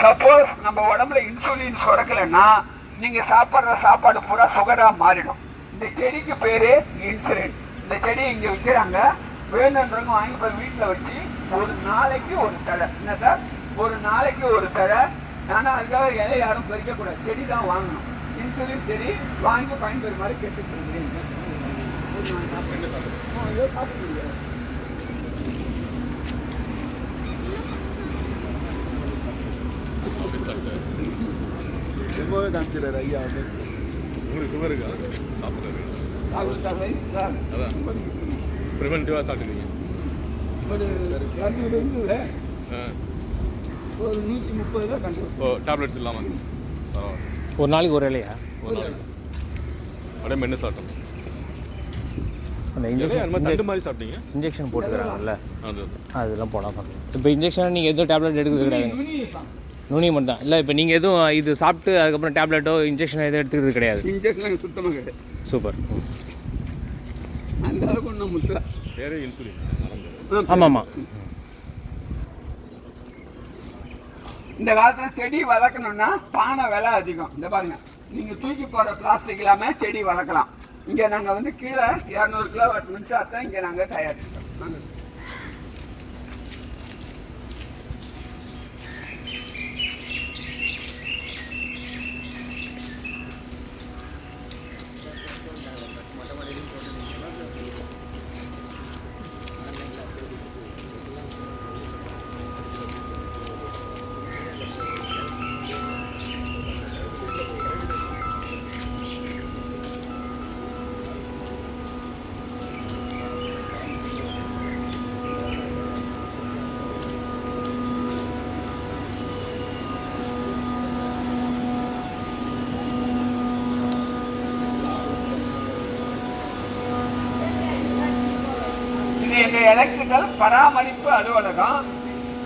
Suppose நம்ம உடம்புல insulin சுரக்கலைன்னா நீங்கள் சாப்பிட்ற சாப்பாடு பூரா சுகராக மாறிடும். இந்த செடிக்கு பேர் இன்சுலின். இந்த செடி இங்கே விற்கிறாங்க, வேணுன்றவங்க வாங்கி போய் வீட்டில் வச்சு ஒரு நாளைக்கு ஒரு தழை. என்ன சார், ஒரு நாளைக்கு ஒரு தழை. ஆனால் அதுக்காக இலை யாரும் பறிக்கக்கூடாது, செடி தான் வாங்கணும். இன்சுலின் செடி வாங்கி பயன்பெறுமாறு கேட்டுக்கிறேன். ரொம்பவே காமிச்சிடாரு ஐயா. உங்களுக்கு சுகர் இருக்கா? சாப்பிட்றது அதான் ப்ரிவென்டிவாக சாப்பிட்டுருக்கீங்க. ஒரு 130 தான் கண்டு. ஓ, டேப்லெட்ஸ் இல்லாமல் ஒரு நாளைக்கு ஒரு இலையா? ஒரு நாள் அப்படியே மென்று சாப்பிட்டோம். அந்த இன்ஜெக்ஷன் தண்டு மாதிரி சாப்பிட்டீங்க. இன்ஜெக்ஷன் போட்டுக்கிறாங்கல்ல, அது அதெல்லாம் போனால் பார்க்கலாம். இப்போ இன்ஜெக்ஷன் நீங்கள் எதுவும் டேப்லெட் எடுக்கிறது கிடையாது, நுனி மட்டும் தான். இல்லை இப்போ நீங்கள் எதுவும் இது சாப்பிட்டு அதுக்கப்புறம் டேப்லெட்டோ இன்ஜெக்ஷனோ எதுவும் எடுத்துக்கிறது கிடையாது? இன்ஜெக்ஷன் சுத்தமாக கிடையாது. சூப்பர். அந்த அளவுக்கு ஒன்றும் முட்டல. வேறு இன்சுலின். ஆமாம் ஆமாம். இந்த காலத்தில் செடி வளர்க்கணும்னா பானை விலை அதிகம். இந்த பாருங்க, நீங்கள் தூக்கி போகிற பிளாஸ்டிக் இல்லாமல் செடி வளர்க்கலாம். இங்கே நாங்கள் வந்து கீழே 200 கிலோவாட் மின்சாரத்தை இங்கே நாங்கள் தயாரிக்கிறோம். எங்கள் எலக்ட்ரிக்கல் பராமரிப்பு அலுவலகம்.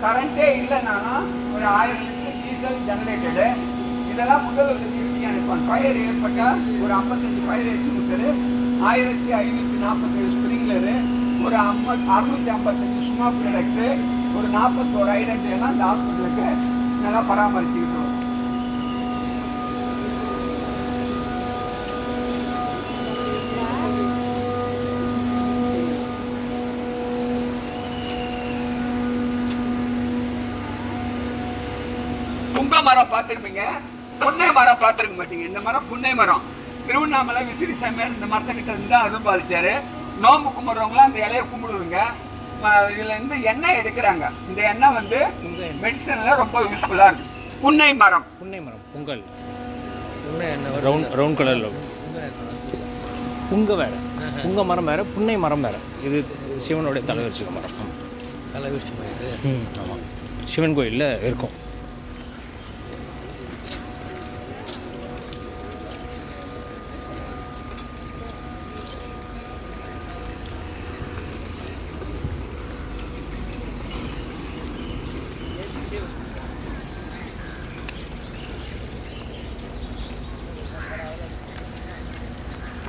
கரண்ட்டே இல்லைனாலும் ஒரு 1000 லிட்டர் டீசல் ஜெனரேட்டரு, இதெல்லாம் முதல் உதவி அனுப்பான். ஃபயர் ஏற்பட்டால் ஒரு 55 ஃபயர் எக்ஸ்டிங்யூஷரு, 1547 ஸ்ப்ரிங்லரு, ஒரு 655 ஸ்மோக் ப்ரொடக்ட்டு, ஒரு 41 ஐடென்டி எல்லாம் இந்த ஹாஸ்பிட்டலுக்கு நல்லா பராமரிச்சுக்கிட்டு வரும். புங்க மரம் பார்த்துருப்பீங்க, புன்னை மரம் பார்த்துருக்க மாட்டீங்க. இந்த மரம் புன்னை மரம். திருவண்ணாமலை விசிறி சாமியார் இந்த மரத்தை கிட்ட இருந்தா அருள் பாலிச்சாரு. நோம்பு கும்பிட்றவங்களாம் அந்த இலையை கும்பிடுவீங்க. இதுல இருந்து எண்ணெய் எடுக்கிறாங்க. இந்த எண்ணெய் வந்து மெடிசன்ல ரொம்ப யூஸ்ஃபுல்லா இருக்கு. புன்னை மரம், புன்னை மரம், பொங்கல் ரவுண்ட் கலரில் புங்க வேறு, புங்க மரம் வேறு, புன்னை மரம் வேறு. இது சிவனுடைய தலைவரிச்சிக்க மரம். தலைவரிச்சி மரம். ஆமாம், சிவன் கோயிலில் இருக்கும்.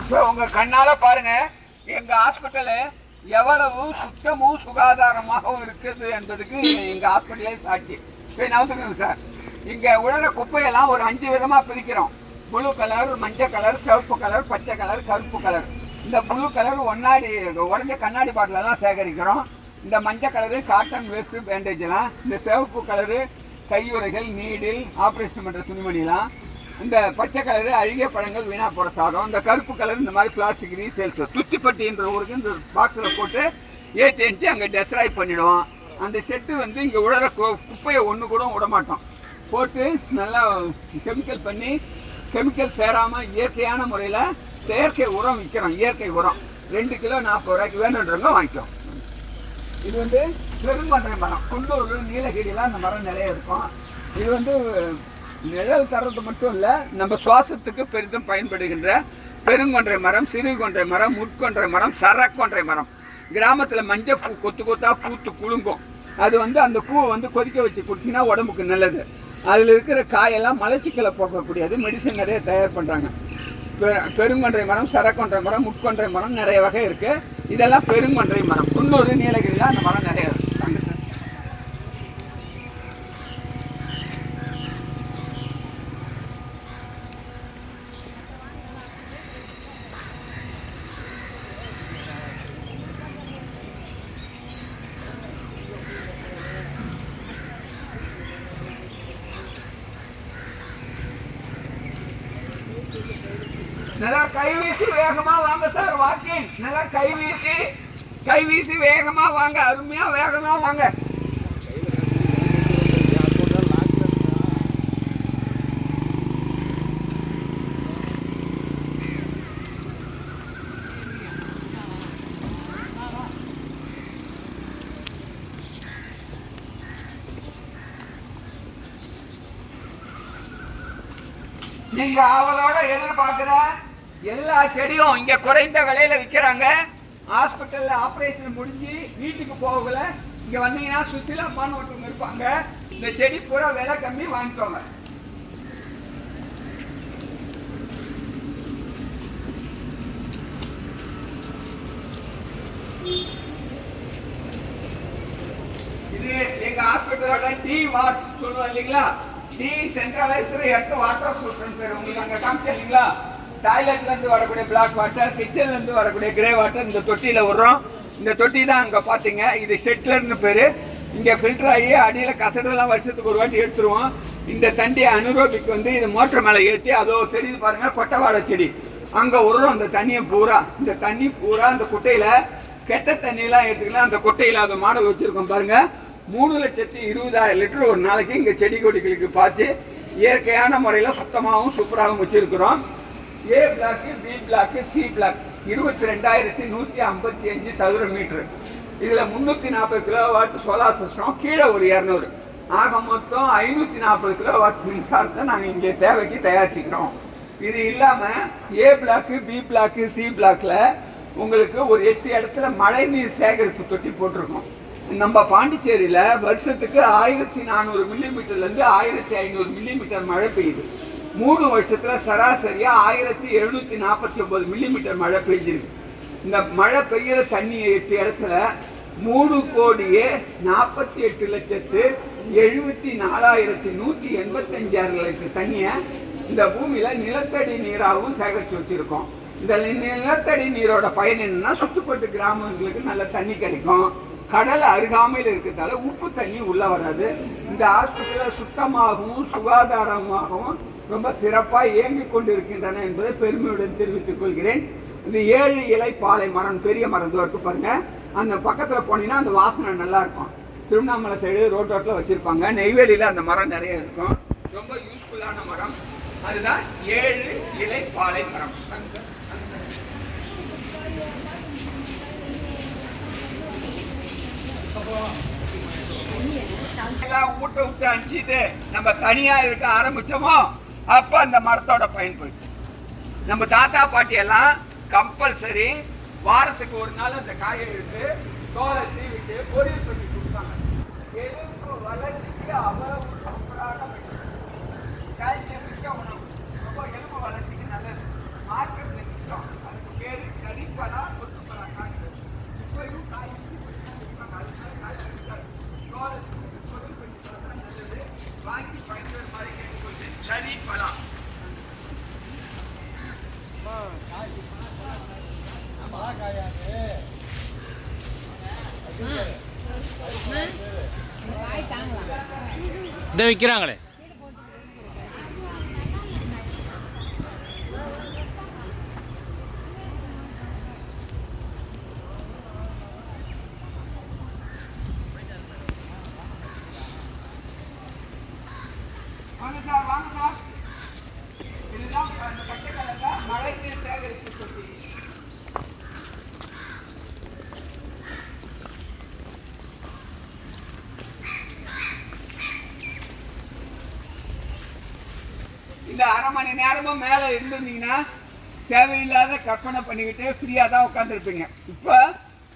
இப்போ உங்கள் கண்ணால் பாருங்கள், எங்கள் ஹாஸ்பிட்டலு எவ்வளவு சுத்தமும் சுகாதாரமாகவும் இருக்குது என்பதுக்கு எங்கள் ஹாஸ்பிட்டலே சாட்சி. இப்போ நவந்துக்கணும் சார், இங்கே உழற குப்பையெல்லாம் ஒரு 5 விதமாக பிரிக்கிறோம். ப்ளூ கலர், மஞ்சள் கலர், சிவப்பு கலர், பச்சை கலர், கருப்பு கலர். இந்த ப்ளூ கலர் உடஞ்ச கண்ணாடி பாட்டிலெல்லாம் சேகரிக்கிறோம். இந்த மஞ்சள் கலரு காட்டன் வேஸ்ட்டு பேண்டேஜெலாம். இந்த சிவப்பு கலரு கையுறைகள், நீடில், ஆப்ரேஷன் பண்ணுற துணிமணிலாம். இந்த பச்சை கலரு அழுகிய பழங்கள், வீணா போகிற சாதம். இந்த கருப்பு கலர் இந்த மாதிரி பிளாஸ்டிக் ரீசேல்ஸ். துத்திப்பட்டின்ற ஊருக்கு இந்த பாக்ஸில் போட்டு ஏற்றி அங்கே டெஸ்ட்ராய் பண்ணிவிடுவோம். அந்த செட்டு வந்து இங்கே உழற குப்பையை ஒன்று கூட விட மாட்டோம். போட்டு நல்லா கெமிக்கல் பண்ணி, கெமிக்கல் சேராமல் இயற்கையான முறையில் செயற்கை உரம் விற்கிறோம். இயற்கை உரம் 2 கிலோ 40 ரூபாய்க்கு வேணுன்றவங்க வாங்கிக்கிறோம். இது வந்து பெருங்கொன்றை மரம். குண்டூர், நீலகிரிலாம் அந்த மரம் நிலைய இருக்கும். இது வந்து நிழல் தர்றது மட்டும் இல்லை, நம்ம சுவாசத்துக்கு பெரிதும் பயன்படுகின்ற பெருங்கொன்றை மரம், சிறு கொன்றை மரம், முட்கொன்றை மரம், சரக்கொன்றை மரம். கிராமத்தில் மஞ்சள் பூ கொத்து கொத்தா பூத்து குலுங்கும். அது வந்து அந்த பூவை வந்து கொதிக்க வச்சு குடிச்சிங்கன்னா உடம்புக்கு நல்லது. அதில் இருக்கிற காயெல்லாம் மலச்சிக்கலை போக்கக்கூடியது. மெடிசன் நிறைய தயார் பண்ணுறாங்க. பெருங்கொன்றை மரம், சரக்கொன்றை மரம், முட்கொன்றை மரம் நிறைய வகை இருக்குது. இதெல்லாம் பெருங்கொன்றை மரம். குன்னூர், நீலகிரியில் அந்த மரம் நிறைய இருக்குது. நல்லா கைவீசி வேகமா வாங்க சார். வாக்கிங் நல்லா கைவீசி வேகமா வாங்க. அருமையா வேகமா வாங்க. நீங்க அவளோட எதிர்பார்க்கிற எல்லா செடியும் இங்க குறைந்த விலையில விற்கிறாங்க. ஹாஸ்பிட்டல்ல ஆபரேஷன் முடிஞ்சு வீட்டுக்கு போகல இங்க வந்தீங்கன்னா சுசிலா அம்மான்னு ஒருத்தவங்க இருப்பாங்க. இந்த செடி பூரா விலை கம்மி வாங்கிக்கோங்க. இது எங்க ஹாஸ்பிட்டலோட டீ வாஷ் சொல்லுவோம் இல்லைங்களா, tea centralised earth water source பேர். உங்களுக்கு அங்கே காமிச்சு இல்லைங்களா, டாய்லெட்ல இருந்து வரக்கூடிய பிளாக் வாட்டர், கிச்சன்ல இருந்து வரக்கூடிய கிரே வாட்டர் இந்த தொட்டியில விடுறோம். இந்த தொட்டி தான் அங்க பாத்தீங்க, இது ஷெட்லர்னு பேரு. இங்க ஃபில்டர் ஆகி அடியில கசடெல்லாம் வருஷத்துக்கு ஒரு வாட்டி எடுத்துருவோம். இந்த தண்டி அனுரோபிக் வந்து இது மோட்டர் மேல ஏற்றி அதோ தெரியுது பாருங்க கொட்டவாழை செடி அங்க விடுறோம். அந்த தண்ணியை பூரா இந்த தண்ணி பூரா அந்த குட்டையில கெட்ட தண்ணியெல்லாம் எடுத்துக்கலாம். அந்த கொட்டையில அதை மாடல் வச்சிருக்கோம் பாருங்க. 3,20,000 லிட்டர் ஒரு நாளைக்கு இங்கே செடி கொடிகளுக்கு பார்த்து இயற்கையான முறையில் சுத்தமாகவும் சூப்பராகவும் வச்சுருக்கிறோம். A block, B block, C block 22,155 சதுர மீட்ரு. இதில் 340 கிலோவாட் சோலார் சிஸ்டம், கீழே ஒரு 200, ஆக மொத்தம் 540 கிலோவாட் மின்சாரத்தை நாங்கள் இங்கே தேவைக்கு தயாரிச்சுக்கிறோம். இது இல்லாமல் ஏ பிளாக்கு, பி பிளாக்கு, சி பிளாக்கில் உங்களுக்கு ஒரு 8 இடத்துல மழைநீர் சேகரிப்பு தொட்டி போட்டிருக்கோம். நம்ம பாண்டிச்சேரியில் வருஷத்துக்கு 1400 மில்லிமீட்டர்லேருந்து 1500 மில்லிமீட்டர் மழை பெய்யுது. 3 வருஷத்தில் சராசரியாக 1749 மில்லிமீட்டர் மழை பெய்ஞ்சிருக்கு. இந்த மழை பெய்கிற தண்ணியை 8 இடத்துல 3,48,74,185 லிட்டர் தண்ணியை இந்த பூமியில் நிலத்தடி நீராகவும் சேகரித்து வச்சுருக்கோம். இந்த நிலத்தடி நீரோட பயன் என்னன்னா, சுற்றுப்பட்டு கிராமங்களுக்கு நல்ல தண்ணி கிடைக்கும். கடல் அருகாமையில் இருக்கிறதால உப்பு தண்ணி உள்ள வராது. இந்த ஹாஸ்பிட்டலில் சுத்தமாகவும் சுகாதாரமாகவும் ரொம்ப சிறப்பாக இயங்கிக் கொண்டு இருக்கின்றன என்பதை பெருமையுடன் தெரிவித்துக் கொள்கிறேன். இந்த 7 இலை பாலை மரம், பெரிய மரம் இருக்கு பாருங்க, அந்த பக்கத்தில் போனீங்கன்னா அந்த வாசனை நல்லா இருக்கும். திருவண்ணாமலை சைடு ரோட்டோட்டில் வச்சிருப்பாங்க. நெய்வேலியில் அந்த மரம் நிறைய இருக்கும். ரொம்ப யூஸ்ஃபுல்லான மரம். அதுதான் 7 இலை பாலை மரம். ஊட்ட விட்டு அனுப்பிச்சிட்டு நம்ம தனியா இருக்க ஆரம்பிச்சோமோ அப்ப அந்த மரத்தோட பயன் போயிடுச்சு. நம்ம தாத்தா பாட்டி எல்லாம் கம்பல்சரி வாரத்துக்கு ஒரு நாள் அந்த காயை எடுத்து தோலை சீவிட்டு பொரியல் பண்ணி கொடுப்பாங்க. எலும்பு வளர்ச்சிக்கு அவ்வளவு சூப்பரான கால்சியம் மிக்க உணவு. ரொம்ப எலும்பு வளர்ச்சிக்கு நல்லது. மார்க்கெட்ல மிச்சம் அதுக்கு பேரு கறிப்பலா, கொத்துப்பலா காய்கறி. இப்பயும் காய் வாங்கி பயன்பெறும் மாதிரி கேட்டுக்கொண்டு சரி பழம். இதை விற்கிறாங்களே. வாங்க சார். இதுதான் அந்த பச்சைக்கலங்க மழைநீர் சேகரிப்பு தொட்டி. இந்த அரை மணி நேரமும் மேலே இருந்திருந்தீங்கன்னா தேவையில்லாத கற்பனை பண்ணிக்கிட்டு ஃப்ரீயாக தான் உட்காந்துருப்பீங்க. இப்போ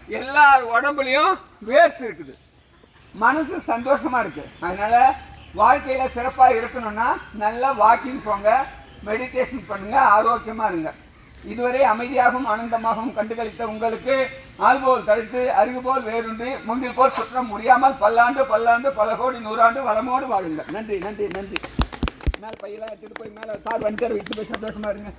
எல்லார் உடம்புலையும் வேர்த்து இருக்குது, மனசு சந்தோஷமாக இருக்குது. அதனால் வாழ்க்கையில் சிறப்பாக இருக்கணும்னா நல்லா வாக்கிங் போங்க, மெடிடேஷன் பண்ணுங்கள், ஆரோக்கியமாக இருங்க. இதுவரை அமைதியாகவும் ஆனந்தமாகவும் கண்டுகளித்த உங்களுக்கு ஆள்போல் தடுத்து அருகுபோல் வேறுன்றி முந்தில் போல் சுற்ற முடியாமல் பல்லாண்டு பல கோடி 100 ஆண்டு வளமோடு வாழுங்க. நன்றி. மேலே பையெல்லாம் எடுத்துகிட்டு போய் மேலே சார் வந்துட்டு விட்டு போய் சந்தோஷமாக இருங்க.